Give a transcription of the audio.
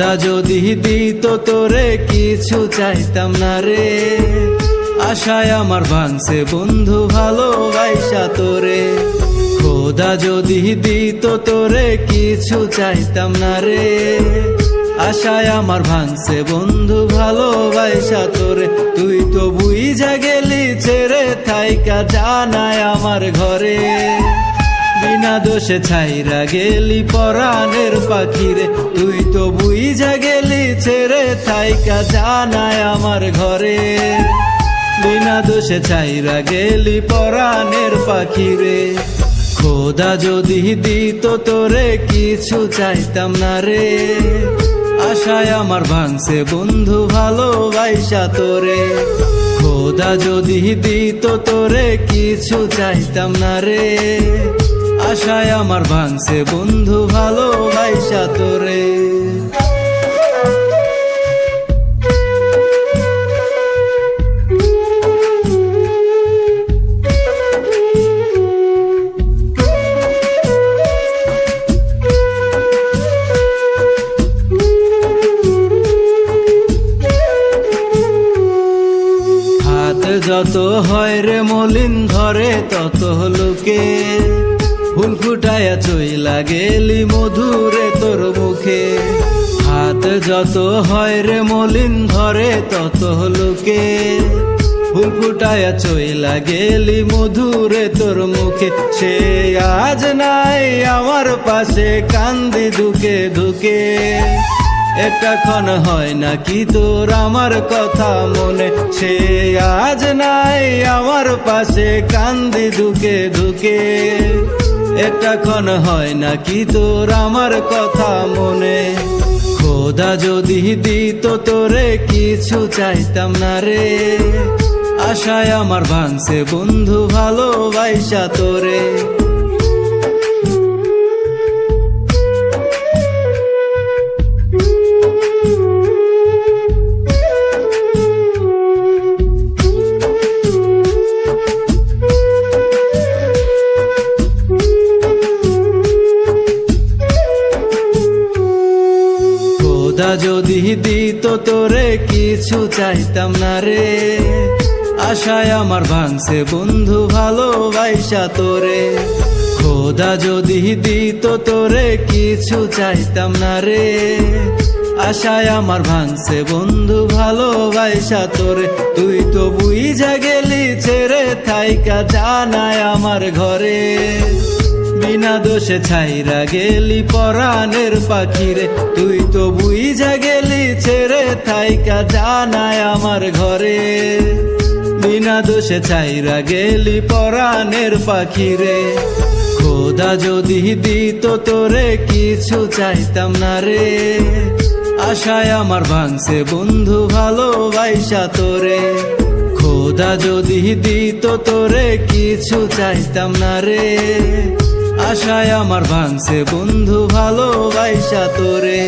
খোদা যদি দিত তোরে কিছু চাইতাম না রে, আশায় আমার ভাঙছে বন্ধু ভালোবাসা তোরে। খোদা যদি দিত তোরে কিছু চাইতাম না রে, আশায় আমার ভাঙছে বন্ধু ভালোবাসা তোরে। তুই তো বুইঝা গেলি ছেড়ে থাইকা জানায় আমার ঘরে, বিনা দোষে ছাইরা গেলি পরাণের পাখিরে। তুই তো বুইঝা গেলি ছেড়ে থাইকা জানায় আমার ঘরে, বিনা দোষে ছাইরা গেলি পরাণের পাখিরে। খোদা যদি দিত তোরে কিছু চাইতাম না রে, আশায় আমার ভাঙছে বন্ধু ভালোবাসা তোরে। খোদা যদি দিত তোরে কিছু চাইতাম না রে, আশায় আমার ভাঙছে বন্ধু ভালোবাসা তোরে। যত হয় রে মলিন ধরে তত লোকে, ফুল ফুটায়া চইলা গেলি মধুরে তোর মুখে। হাত যত হয় রে মলিন ধরে তত লোকে, ফুল ফুটায়া চইলা গেলি মধুরে তোর মুখে। সে আজ নাই আমার পাশে কান্দি দুকে দুকে, একটা ক্ষণ হয় নাকি তোর আমার কথা মনে। সে আজ নাই আমার পাশে কান্দি দুকে দুকে, একটা ক্ষণ হয় নাকি তোর আমার কথা মনে। খোদা যদি দিত তোরে কিছু চাইতাম না রে, আশায় আমার ভাঙছে বন্ধু ভালোবাসা তোরে। খোদা যদি দিত তোরে কিছু চাইতাম না রে, আশায় আমার ভাঙছে বন্ধু ভালোবাসা তোরে। খোদা যদি দিত তোরে কিছু চাইতাম না রে, আশায় আমার ভাঙছে বন্ধু ভালোবাসা তোরে। তুই তো বুইঝা গেলি ছেড়ে থাইকা জানায় আমার ঘরে, বিনা দোষে ছাইরা গেলি পরাণের পাখিরে। তুই তো বুইঝা গেলি ছেড়ে থাইকা জানায় আমার ঘরে, বিনা দোষে ছাইরা গেলি পরাণের পাখিরে। খোদা যদি দিত তোরে কিছু চাইতাম না রে, আশায় আমার ভাঙছে বন্ধু ভালোবাসা তোরে। খোদা যদি দিত তোরে কিছু চাইতাম না রে, আশায় আমার ভাঙছে বন্ধু ভালোবাসা তোরে।